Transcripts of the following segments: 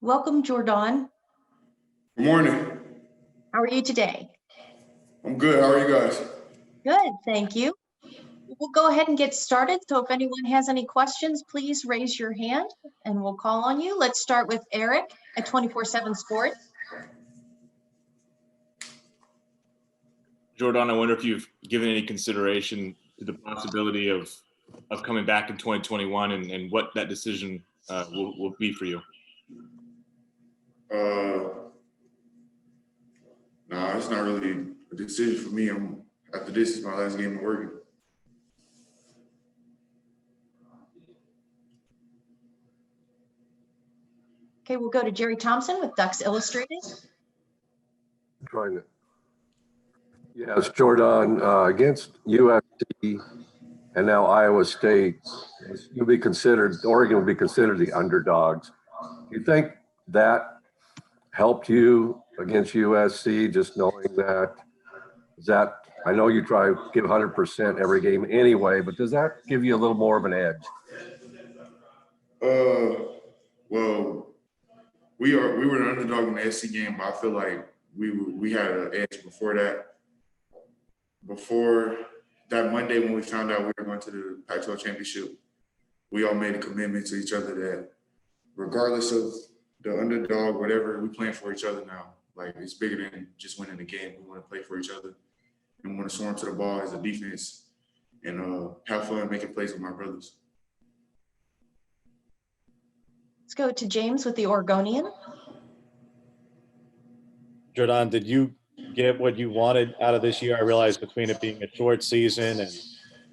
Welcome, Jordon. Good morning. How are you today? I'm good. How are you guys? Good, thank you. We'll go ahead and get started. So if anyone has any questions, please raise your hand and we'll call on you. Let's start with Eric at 24/7 Sports. Jordon, I wonder if you've given any consideration to the possibility of coming back in 2021 and what that decision will be for you. Nah, it's not really a decision for me. After this is my last game of working. Okay, we'll go to Jerry Thompson with Ducks Illustrated. Trying to. Yes, Jordon, against USC and now Iowa State, Oregon will be considered the underdogs. Do you think that helped you against USC, just knowing that? I know you try to give 100% every game anyway, but does that give you a little more of an edge? Well, we were an underdog in the SC game, but I feel like we had an edge before that. Before that Monday when we found out we were going to the Pac-12 championship, we all made a commitment to each other that regardless of the underdog, whatever, we playing for each other now. Like, it's bigger than just winning the game. We want to play for each other and want to swarm to the ball as a defense and have fun making plays with my brothers. Let's go to James with the Oregonian. Jordon, did you get what you wanted out of this year? I realize between it being a short season and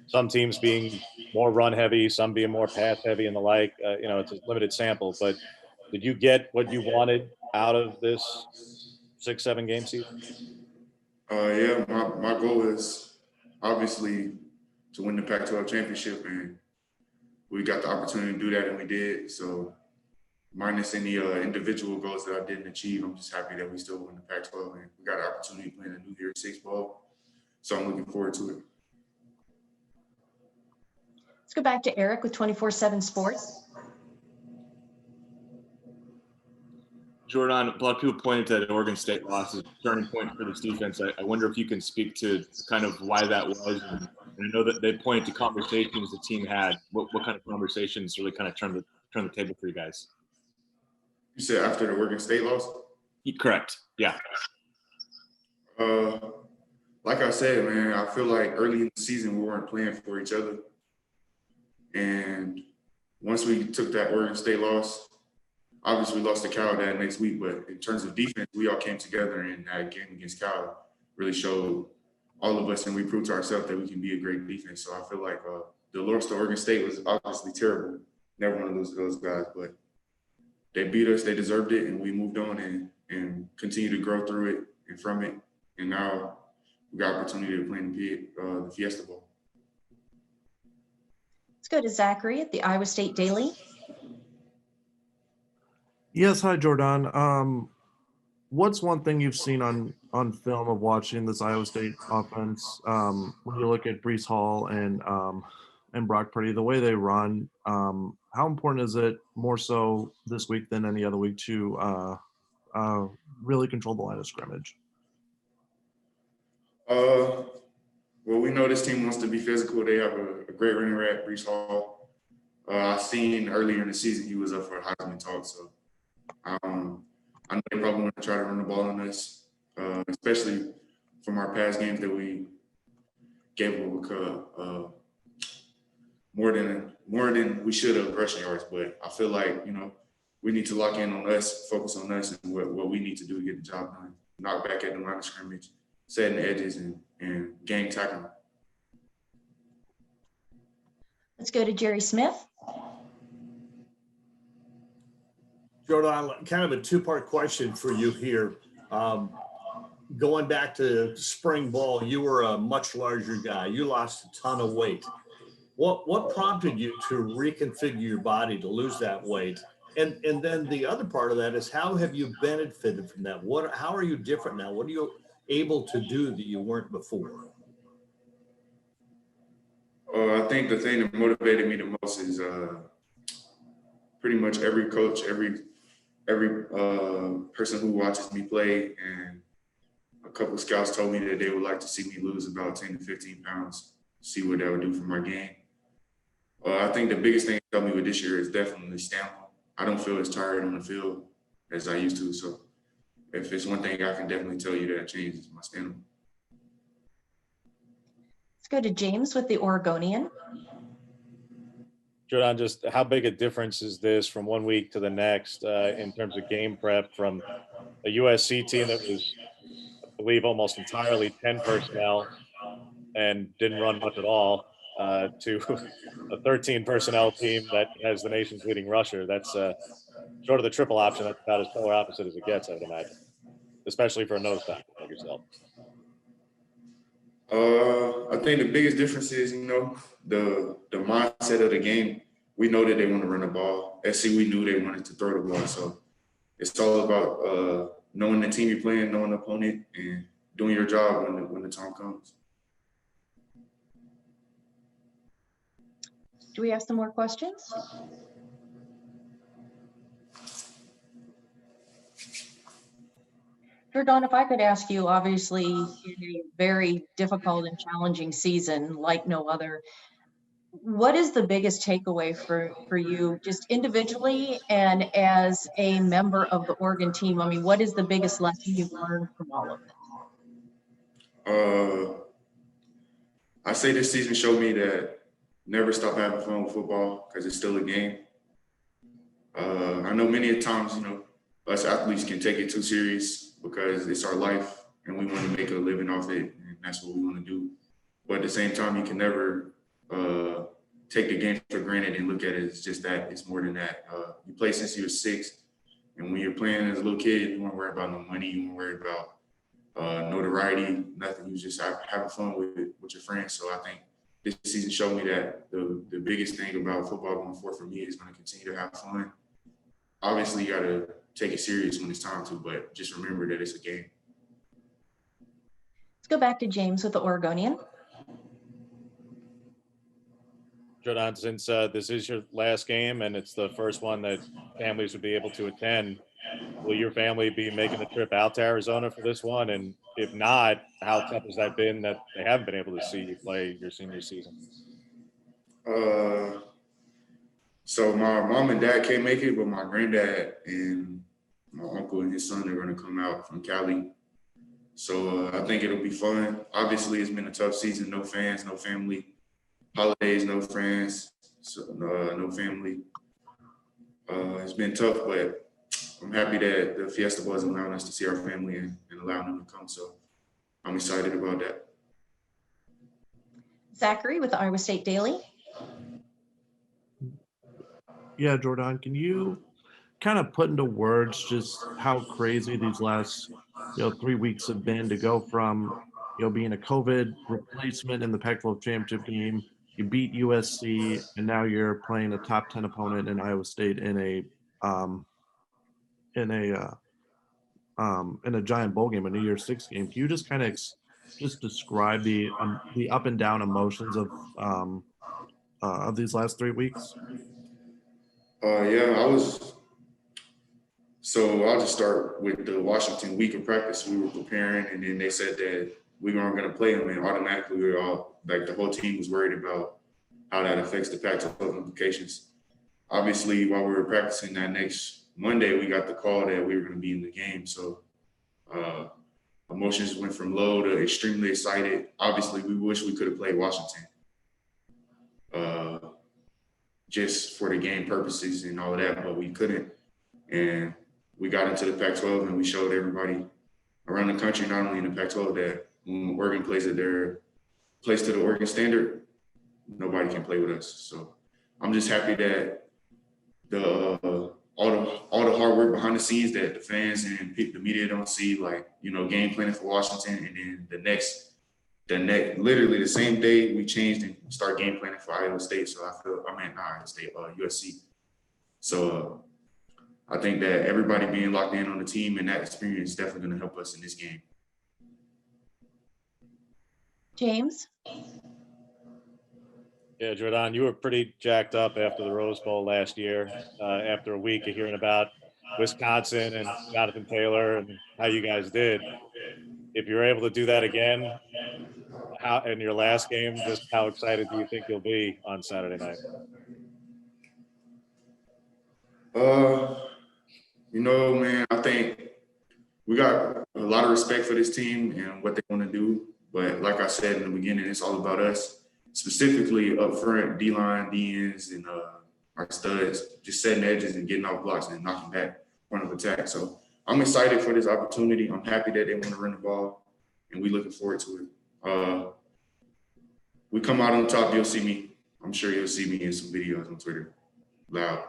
some teams being more run heavy, some being more pass heavy and the like, it's a limited sample, but did you get what you wanted out of this 6-7 game season? Yeah, my goal is obviously to win the Pac-12 championship, and we got the opportunity to do that, and we did. So minus any individual goals that I didn't achieve, I'm just happy that we still won the Pac-12, and we got an opportunity to play in the New Year's Six Bowl. So I'm looking forward to it. Let's go back to Eric with 24/7 Sports. Jordon, a lot of people pointed to that Oregon State loss as a turning point for this defense. I wonder if you can speak to kind of why that was. And I know that they pointed to conversations the team had. What kind of conversations really kind of turned the table for you guys? You said after the Oregon State loss? Correct. Yeah. Like I said, man, I feel like early in the season we weren't playing for each other. And once we took that Oregon State loss, obviously we lost to Cal that next week, but in terms of defense, we all came together, and that game against Cal really showed all of us, and we proved to ourselves that we can be a great defense. So I feel like the loss to Oregon State was obviously terrible. Never want to lose to those guys, but they beat us, they deserved it, and we moved on and continue to grow through it and from it. And now we got opportunity to play in the Fiesta Bowl. Let's go to Zachary at the Iowa State Daily. Yes, hi, Jordon. What's one thing you've seen on film of watching this Iowa State offense? When you look at Breece Hall and Brock Purdy, the way they run, how important is it more so this week than any other week to really control the line of scrimmage? Well, we know this team wants to be physical. They have a great running back, Breece Hall. I seen earlier in the season he was up for a Heisman talk, so I know they probably want to try to run the ball on us, especially from our past games that we gave up more than we should have rushing yards. But I feel like, we need to lock in on us, focus on us, and what we need to do to get the job done. Knock back at the line of scrimmage, setting the edges, and gang tackling. Let's go to Jerry Smith. Jordon, kind of a two-part question for you here. Going back to spring ball, you were a much larger guy. You lost a ton of weight. What prompted you to reconfigure your body to lose that weight? And then the other part of that is, how have you benefited from that? How are you different now? What are you able to do that you weren't before? I think the thing that motivated me the most is pretty much every coach, every every person who watches me play, and a couple of scouts told me that they would like to see me lose about 10 to 15 pounds, see what that would do for my game. I think the biggest thing that helped me with this year is definitely stamina. I don't feel as tired on the field as I used to. So if it's one thing I can definitely tell you that changes my stamina. Let's go to James with the Oregonian. Jordan, just how big a difference is this from one week to the next in terms of game prep from a USC team that was, I believe, almost entirely 10 personnel and didn't run much at all to a 13 personnel team that has the nation's leading rusher? That's short of the triple option. That's about as polar opposite as it gets, I would imagine, especially for a nose tackle like yourself. I think the biggest difference is, the mindset of the game. We know that they want to run the ball. SC, we knew they wanted to throw the ball. So it's all about knowing the team you're playing, knowing the opponent, and doing your job when the time comes. Do we have some more questions? Jordon, if I could ask you, obviously in a very difficult and challenging season like no other, what is the biggest takeaway for you just individually and as a member of the Oregon team? I mean, what is the biggest lesson you've learned from all of this? I say this season showed me that never stop having fun with football because it's still a game. I know many times, us athletes can take it too serious because it's our life and we want to make a living off it, and that's what we want to do. But at the same time, you can never take the game for granted and look at it as just that. It's more than that. You play since you were 6, and when you're playing as a little kid, you weren't worried about no money, you weren't worried about notoriety, nothing. You was just having fun with your friends. So I think this season showed me that the biggest thing about football going forward for me is going to continue to have fun. Obviously, you got to take it serious when it's time to, but just remember that it's a game. Let's go back to James with the Oregonian. Jordan, since this is your last game and it's the first one that families would be able to attend, will your family be making the trip out to Arizona for this one? And if not, how tough has that been that they haven't been able to see you play your senior season? So my mom and dad can't make it, but my granddad and my uncle and his son are going to come out from Cali. So I think it'll be fun. Obviously, it's been a tough season. No fans, no family. Holidays, no friends, so, no family. It's been tough, but I'm happy that the Fiesta Bowl is allowing us to see our family and allowing them to come. So I'm excited about that. Zachary with the Iowa State Daily. Yeah, Jordan, can you kind of put into words just how crazy these last 3 weeks have been to go from being a COVID replacement in the Pac-12 championship game, you beat USC, and now you're playing a top 10 opponent in Iowa State in a giant bowl game, a New Year's Six game. Can you just kind of just describe the up and down emotions of these last 3 weeks? Yeah, so I'll just start with the Washington week of practice. We were preparing, and then they said that we weren't going to play them, and automatically we were all, like, the whole team was worried about how that affects the Pac-12 implications. Obviously, while we were practicing that next Monday, we got the call that we were going to be in the game. So emotions went from low to extremely excited. Obviously, we wish we could have played Washington just for the game purposes and all of that, but we couldn't. And we got into the Pac-12 and we showed everybody around the country, not only in the Pac-12, that when Oregon plays at their place to the Oregon standard, nobody can play with us. So I'm just happy that all the hard work behind the scenes that the fans and the media don't see, like, game planning for Washington, and then literally the same day we changed and start game planning for Iowa State. So Iowa State, USC. So I think that everybody being locked in on the team and that experience is definitely going to help us in this game. James. Yeah, Jordan, you were pretty jacked up after the Rose Bowl last year, after a week of hearing about Wisconsin and Jonathan Taylor and how you guys did. If you're able to do that again, how in your last game, just how excited do you think you'll be on Saturday night? Man, I think we got a lot of respect for this team and what they want to do. But like I said in the beginning, it's all about us, specifically up front, D-line, D-ends, and our studs, just setting edges and getting off blocks and knocking back front of attack. So I'm excited for this opportunity. I'm happy that they want to run the ball, and we're looking forward to it. We come out on top, you'll see me. I'm sure you'll see me in some videos on Twitter. Loud.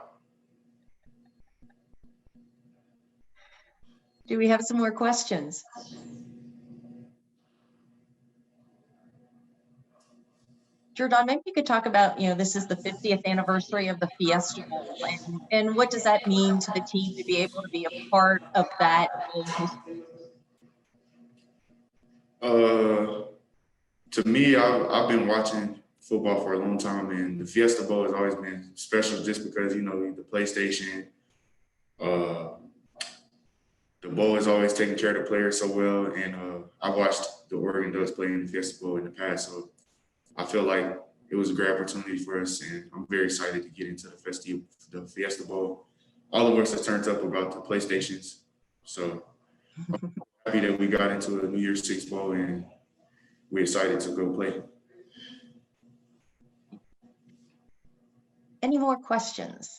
Do we have some more questions? Jordon, maybe you could talk about, this is the 50th anniversary of the Fiesta Bowl, and what does that mean to the team to be able to be a part of that in history? To me, I've been watching football for a long time, and the Fiesta Bowl has always been special just because, the PlayStation, the bowl has always taken care of the players so well, and I watched the Oregon Ducks play in the Fiesta Bowl in the past, so I feel like it was a great opportunity for us, and I'm very excited to get into the Fiesta Bowl. All of us are turned up about the PlayStations, so I'm happy that we got into a New Year's Six Bowl, and we're excited to go play. Any more questions?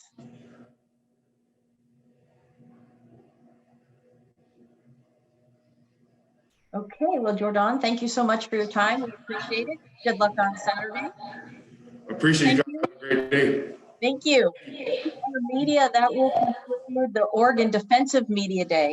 Okay, well, Jordon, thank you so much for your time. We appreciate it. Good luck on Saturday. Appreciate you guys. Have a great day. Thank you. For the media, that will conclude the Oregon Defensive Media Day.